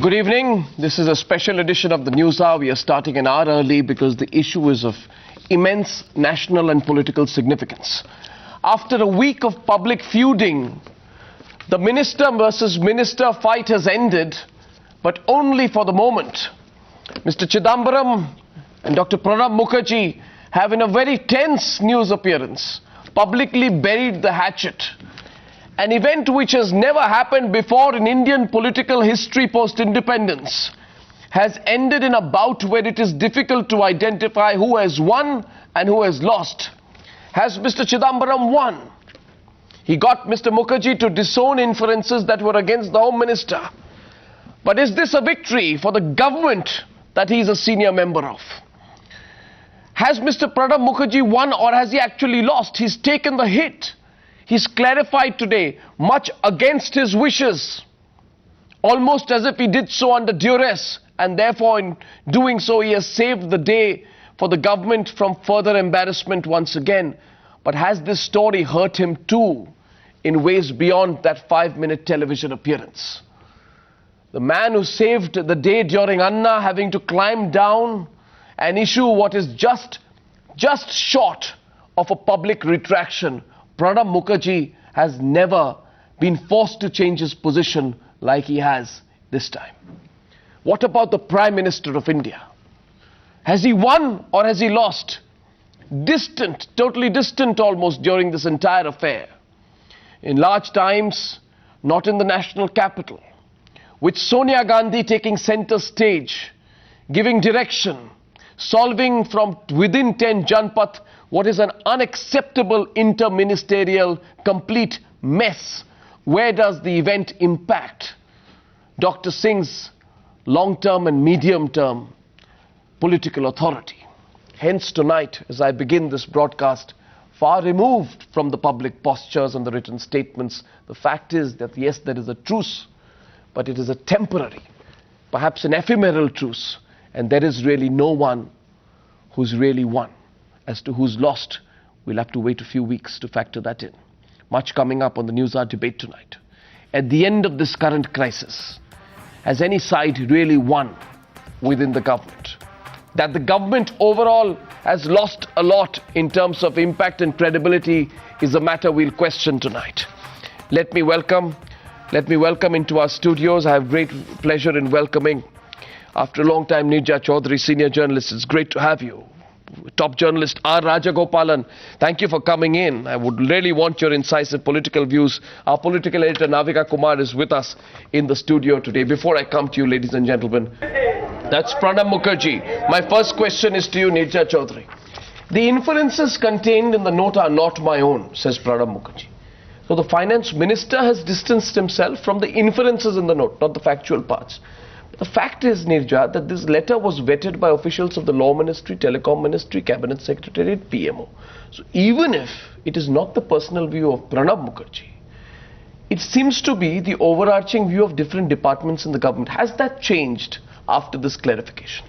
Good evening. This is a special edition of the News Hour. We are starting an hour early because the issue is of immense national and political significance. After a week of public feuding, the minister versus minister fight has ended, but only for the moment. Mr. Chidambaram and Dr. Pranab Mukherjee have, in a very tense news appearance, publicly buried the hatchet. An event which has never happened before in Indian political history post-independence has ended in a bout where it is difficult to identify who has won and who has lost. Has Mr. Chidambaram won? He got Mr. Mukherjee to disown inferences that were against the Home Minister. But is this a victory for the government that he is a senior member of? Has Mr. Pranab Mukherjee won, or has he actually lost? He's taken the hit. He's clarified today, much against his wishes, almost as if he did so under duress, and therefore in doing so he has saved the day for the government from further embarrassment once again. But has this story hurt him too, in ways beyond that 5-minute television appearance? The man who saved the day during Anna having to climb down and issue what is just short of a public retraction, Pranab Mukherjee has never been forced to change his position like he has this time. What about the Prime Minister of India? Has he won or has he lost? Distant, totally distant almost during this entire affair. In large times, not in the national capital, with Sonia Gandhi taking center stage, giving direction, solving from within 10 Janpath what is an unacceptable interministerial complete mess. Where does the event impact Dr. Singh's long-term and medium-term political authority? Hence tonight, as I begin this broadcast, far removed from the public postures and the written statements, the fact is that yes, there is a truce, but it is a temporary, perhaps an ephemeral truce, and there is really no one who's really won. As to who's lost, we'll have to wait a few weeks to factor that in. Much coming up on the News Hour debate tonight. At the end of this current crisis, has any side really won within the government? That the government overall has lost a lot in terms of impact and credibility is a matter we'll question tonight. Let me welcome into our studios. I have great pleasure in welcoming, after a long time, Neerja Chaudhary, senior journalist. It's great to have you. Top journalist R. Rajagopalan, thank you for coming in. I would really want your incisive political views. Our political editor Navika Kumar is with us in the studio today. Before I come to you, ladies and gentlemen, that's Pranab Mukherjee. My first question is to you, Neerja Chaudhary. The inferences contained in the note are not my own, says Pranab Mukherjee. So the finance minister has distanced himself from the inferences in the note, not the factual parts. The fact is, Neerja, that this letter was vetted by officials of the Law Ministry, Telecom Ministry, Cabinet Secretariat, PMO. So even if it is not the personal view of Pranab Mukherjee, it seems to be the overarching view of different departments in the government. Has that changed after this clarification?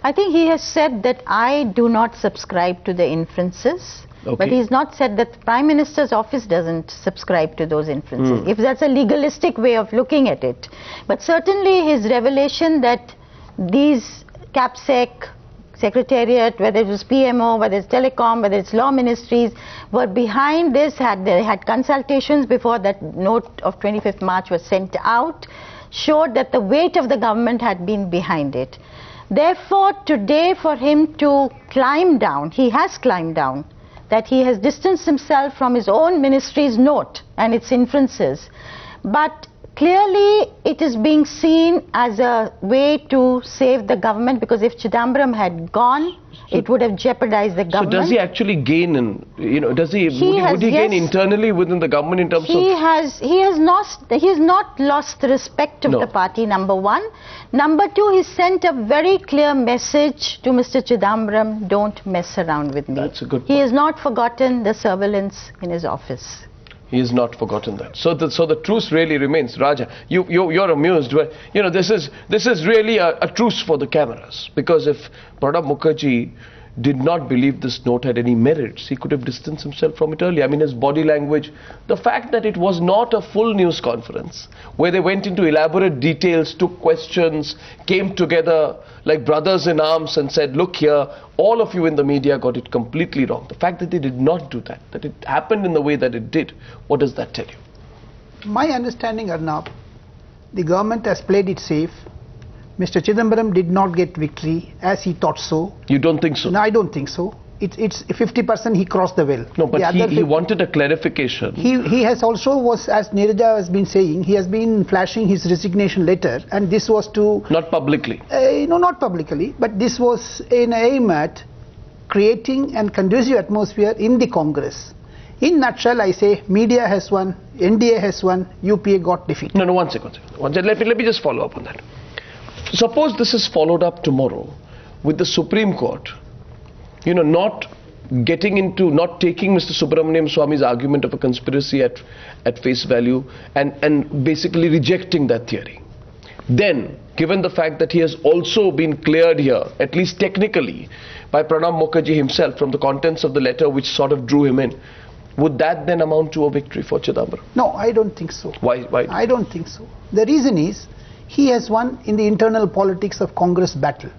I think he has said that I do not subscribe to the inferences. Okay. But he's not said that the Prime Minister's office doesn't subscribe to those inferences, if that's a legalistic way of looking at it. But certainly his revelation that these CAPSEC, Secretariat, whether it was PMO, whether it's Telecom, whether it's Law Ministries, were behind this, they had consultations before that note of 25th March was sent out, showed that the weight of the government had been behind it. Therefore, today for him to climb down, he has climbed down, that he has distanced himself from his own ministry's note and its inferences. But clearly it is being seen as a way to save the government, because if Chidambaram had gone, it would have jeopardized the government. So does he actually gain in, would he gain internally within the government in terms of... He has not lost the respect of the party, number one. Number two, he sent a very clear message to Mr. Chidambaram, don't mess around with me. That's a good point. He has not forgotten the surveillance in his office. He has not forgotten that. So the truce really remains. Raja, you're amused. Well, this is really a truce for the cameras, because if Pranab Mukherjee did not believe this note had any merits, he could have distanced himself from it earlier. I mean, his body language, the fact that it was not a full news conference where they went into elaborate details, took questions, came together like brothers in arms and said, look here, all of you in the media got it completely wrong. The fact that they did not do that, that it happened in the way that it did, what does that tell you? My understanding, Arnab, the government has played it safe. Mr. Chidambaram did not get victory as he thought so. You don't think so? No, I don't think so. It's 50% he crossed the well. No, but he wanted a clarification. He has also was, as Neeraja has been saying, he has been flashing his resignation letter, and this was to... Not publicly. No, not publicly, but this was in aim at creating a conducive atmosphere in the Congress. In nutshell, I say media has won, NDA has won, UPA got defeated. No, one second. Let me just follow up on that. Suppose this is followed up tomorrow with the Supreme Court, not taking Mr. Subramaniam Swamy's argument of a conspiracy at face value and basically rejecting that theory. Then, given the fact that he has also been cleared here, at least technically, by Pranab Mukherjee himself from the contents of the letter which sort of drew him in, would that then amount to a victory for Chidambaram? No, I don't think so. Why? I don't think so. The reason is, he has won in the internal politics of Congress battle.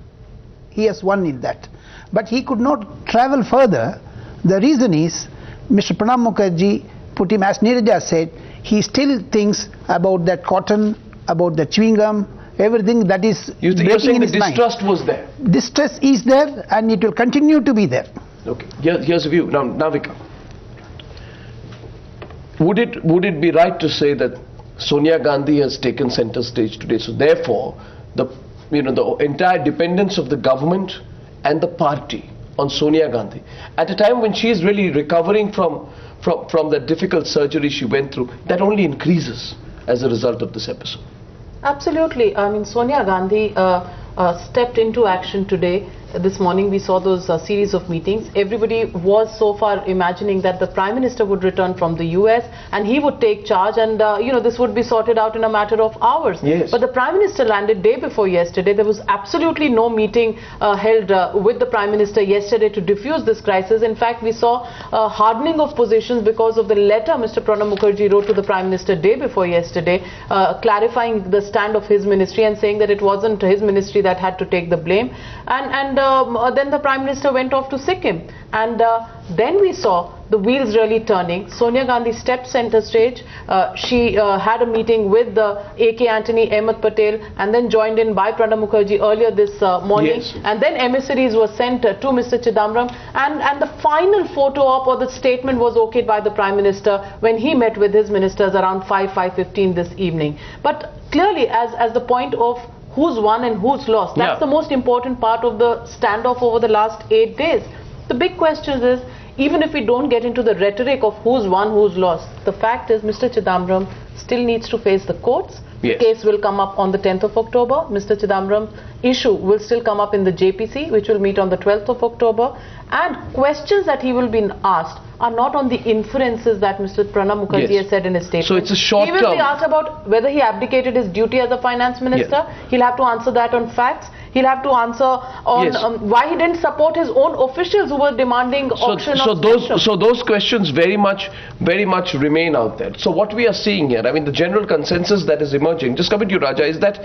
He has won in that. But he could not travel further. The reason is, Mr. Pranab Mukherjee put him, as Neeraja said, he still thinks about that cotton, about the chewing gum, everything that is You're saying in the his mind. distrust was there? Distrust is there, and it will continue to be there. Okay, here's a view. Now, Navika. Would it be right to say that Sonia Gandhi has taken center stage today? So therefore, the entire dependence of the government and the party on Sonia Gandhi at a time when she is really recovering from the difficult surgery she went through, that only increases as a result of this episode. Absolutely. I mean, Sonia Gandhi stepped into action today. This morning we saw those series of meetings. Everybody was so far imagining that the Prime Minister would return from the US and he would take charge, and this would be sorted out in a matter of hours. Yes. But the Prime Minister landed day before yesterday. There was absolutely no meeting held with the Prime Minister yesterday to diffuse this crisis. In fact, we saw hardening of positions because of the letter Mr. Pranab Mukherjee wrote to the Prime Minister day before yesterday, clarifying the stand of his ministry and saying that it wasn't his ministry that had to take the blame. And then the Prime Minister went off to Sikkim, and then we saw the wheels really turning. Sonia Gandhi stepped center stage. She had a meeting with the AK Antony, Ahmed Patel, and then joined in by Pranab Mukherjee earlier this morning. Yes. And then emissaries were sent to Mr. Chidambaram, and the final photo op or the statement was okayed by the Prime Minister when he met with his ministers around 5:15 this evening. But clearly, as the point of who's won and who's lost, that's the most important part of the standoff over the last 8 days. The big question is, even if we don't get into the rhetoric of who's won, who's lost, the fact is Mr. Chidambaram still needs to face the courts. Yes. The case will come up on the 10th of October. Mr. Chidambaram issue will still come up in the JPC, which will meet on the 12th of October. And questions that he will be asked are not on the inferences that Mr. Pranab Mukherjee has said in his statement. So it's a short term. He will be asked about whether he abdicated his duty as a finance minister. Yes. He'll have to answer that on facts. He'll have to answer on why he didn't support his own officials who were demanding auction of spectrum. So those questions very much remain out there. So what we are seeing here, I mean, the general consensus that is emerging, just coming to you, Raja, is that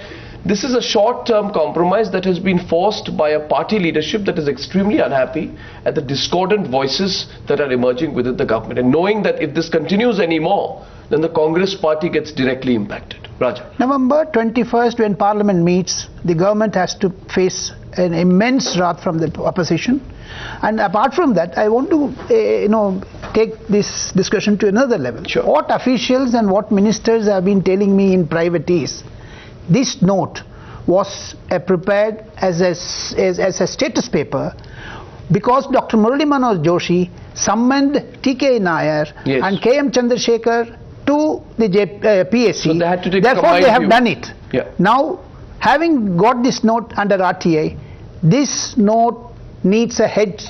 this is a short-term compromise that has been forced by a party leadership that is extremely unhappy at the discordant voices that are emerging within the government, and knowing that if this continues anymore, then the Congress party gets directly impacted. Raja. November 21st, when Parliament meets, the government has to face an immense wrath from the opposition. And apart from that, I want to take this discussion to another level. Sure. What officials and what ministers have been telling me in private is, this note was prepared as a status paper because Dr. Murali Manohar Joshi summoned T.K. Nair and K.M. Chandrasekhar to the PSC. So they had to take Therefore, they have done it. Yeah. Now, having got this note under RTI, this note needs a head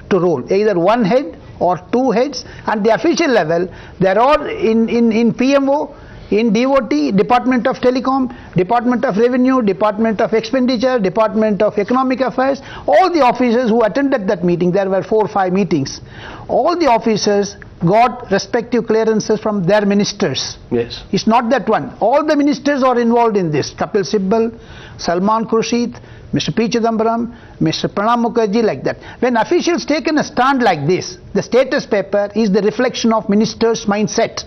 to roll, either one head or two heads. At the official level, there are in PMO, In DOT, Department of Telecom, Department of Revenue, Department of Expenditure, Department of Economic Affairs, all the officers who attended that meeting, there were 4 or 5 meetings, all the officers got respective clearances from their ministers. Yes. It's not that one. All the ministers are involved in this. Kapil Sibal, Salman Khurshid, Mr. P. Chidambaram, Mr. Pranab Mukherjee, like that. When officials taken a stand like this, the status paper is the reflection of ministers' mindset.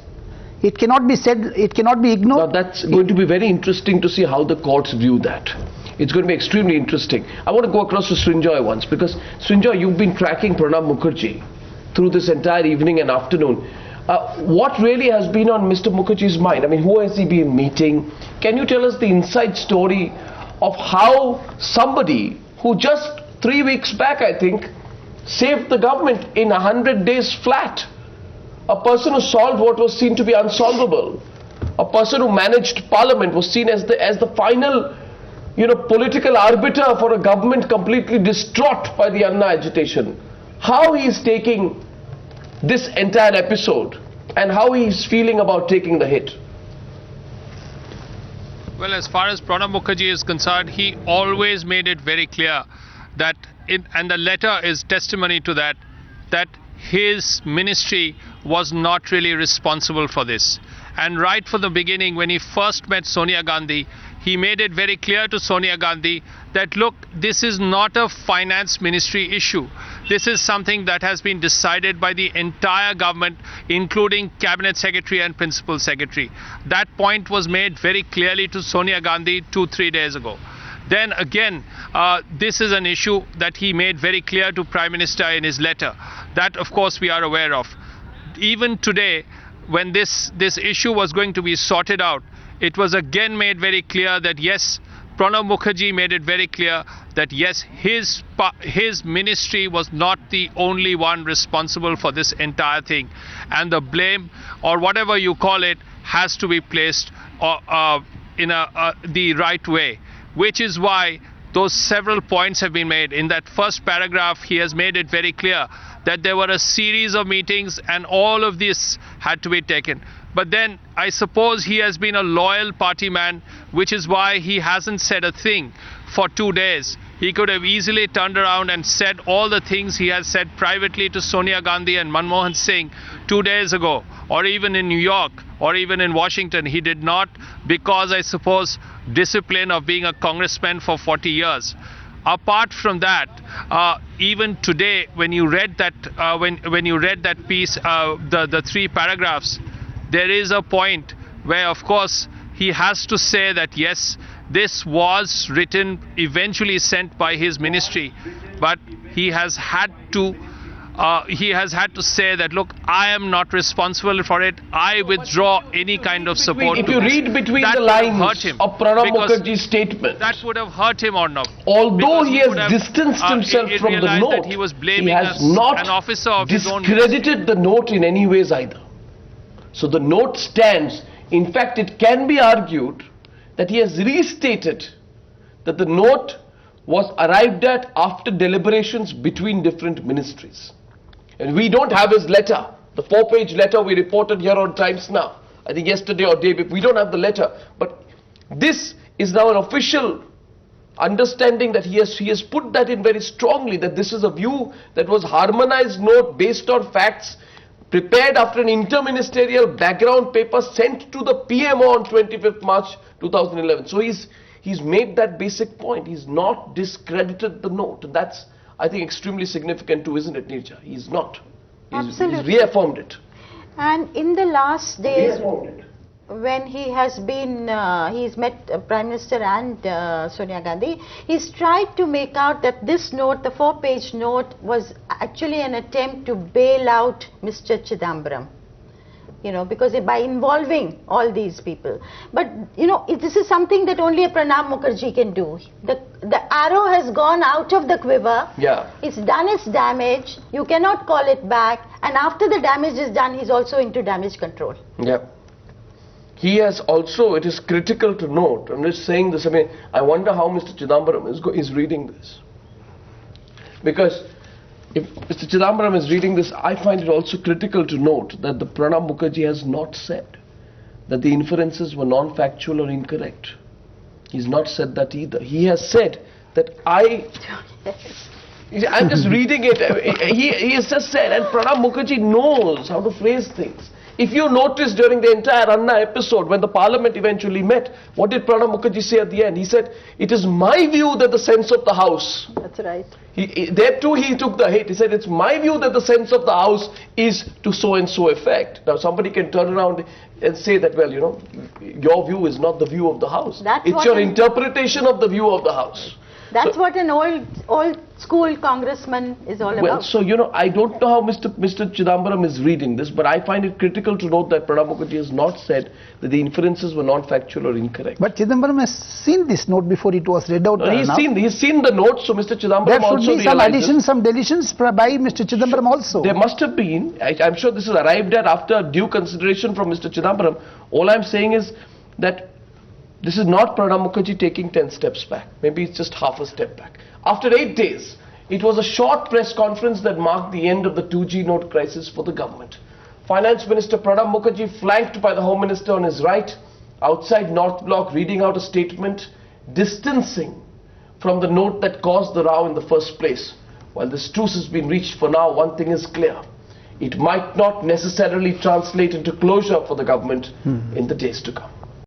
It cannot be said, it cannot be ignored. Now that's going to be very interesting to see how the courts view that. It's going to be extremely interesting. I want to go across to Srinjoy once, because Srinjoy, you've been tracking Pranab Mukherjee through this entire evening and afternoon. What really has been on Mr. Mukherjee's mind? I mean, who has he been meeting? Can you tell us the inside story of how somebody who just 3 weeks back, I think, saved the government in 100 days flat? A person who solved what was seen to be unsolvable. A person who managed parliament was seen as the final, political arbiter for a government completely distraught by the Anna agitation. How he is taking this entire episode and how he is feeling about taking the hit. Well, as far as Pranab Mukherjee is concerned, he always made it very clear that, and the letter is testimony to that, that his ministry was not really responsible for this. And right from the beginning, when he first met Sonia Gandhi, he made it very clear to Sonia Gandhi that, look, this is not a finance ministry issue. This is something that has been decided by the entire government, including cabinet secretary and principal secretary. That point was made very clearly to Sonia Gandhi 2-3 days ago. Then again, this is an issue that he made very clear to Prime Minister in his letter. That, of course, we are aware of. Even today, when this issue was going to be sorted out, it was again made very clear that yes, Pranab Mukherjee made it very clear that yes, his ministry was not the only one responsible for this entire thing, and the blame, or whatever you call it, has to be placed in the right way, which is why those several points have been made. In that first paragraph, he has made it very clear that there were a series of meetings and all of this had to be taken. But then I suppose he has been a loyal party man, which is why he hasn't said a thing for 2 days. He could have easily turned around and said all the things he has said privately to Sonia Gandhi and Manmohan Singh 2 days ago, or even in New York, or even in Washington. He did not, because I suppose discipline of being a congressman for 40 years. Apart from that, even today, when you read that, when you read that piece, the 3 paragraphs, there is a point where, of course, he has to say that yes, this was written, eventually sent by his ministry, but he has had to say that, look, I am not responsible for it. I withdraw any kind of support. If you read between the lines of Pranab Mukherjee's statement, that would have hurt him or not. Although he has distanced himself from the note, he was blaming has not an officer of his own discredited the note in any ways either. So the note stands. In fact, it can be argued that he has restated that the note was arrived at after deliberations between different ministries. And we don't have his letter, the 4-page letter we reported here on Times Now, I think yesterday or day before. We don't have the letter, but this is now an official understanding that he has put that in very strongly, that this is a view that was harmonized note based on facts prepared after an interministerial background paper sent to the PMO on 25th March 2011. So he's made that basic point. He's not discredited the note. That's, I think, extremely significant too, isn't it, Neerja? He's not. He's reaffirmed it. And in the last days, when he has been, he's met Prime Minister and Sonia Gandhi, he's tried to make out that this note, the 4-page note, was actually an attempt to bail out Mr. Chidambaram. Because by involving all these people. But, this is something that only a Pranab Mukherjee can do. The arrow has gone out of the quiver. Yeah. It's done its damage. You cannot call it back. And after the damage is done, he's also into damage control. Yeah. He has also, it is critical to note, I'm just saying this, I wonder how Mr. Chidambaram is reading this. Because if Mr. Chidambaram is reading this, I find it also critical to note that the Pranab Mukherjee has not said that the inferences were non-factual or incorrect. He's not said that either. He has said that I'm just reading it. He has just said, and Pranab Mukherjee knows how to phrase things. If you notice during the entire Anna episode, when the parliament eventually met, what did Pranab Mukherjee say at the end? He said, it is my view that the sense of the House. That's right. There too he took the hit. He said, it's my view that the sense of the House is to so and so effect. Now somebody can turn around and say that, well, you know, your view is not the view of the House. It's your interpretation of the view of the House. That's what an old school congressman is all Well, about. so, you know, I don't know how Mr. Chidambaram is reading this, but I find it critical to note that Pranab Mukherjee has not said that the inferences were non-factual or incorrect. But Chidambaram has seen this note before it was read out. He's seen the note, so Mr. Chidambaram there also should be some realizes. additions, some deletions by Mr. Chidambaram also. There must have been. I'm sure this is arrived at after due consideration from Mr. Chidambaram. All I'm saying is that this is not Pranab Mukherjee taking 10 steps back. Maybe it's just half a step back. After 8 days, it was a short press conference that marked the end of the 2G note crisis for the government. Finance Minister Pranab Mukherjee, flanked by the Home Minister on his right, outside North Block, reading out a statement distancing from the note that caused the row in the first place. While this truce has been reached for now, one thing is clear. It might not necessarily translate into closure for the government in the days to come.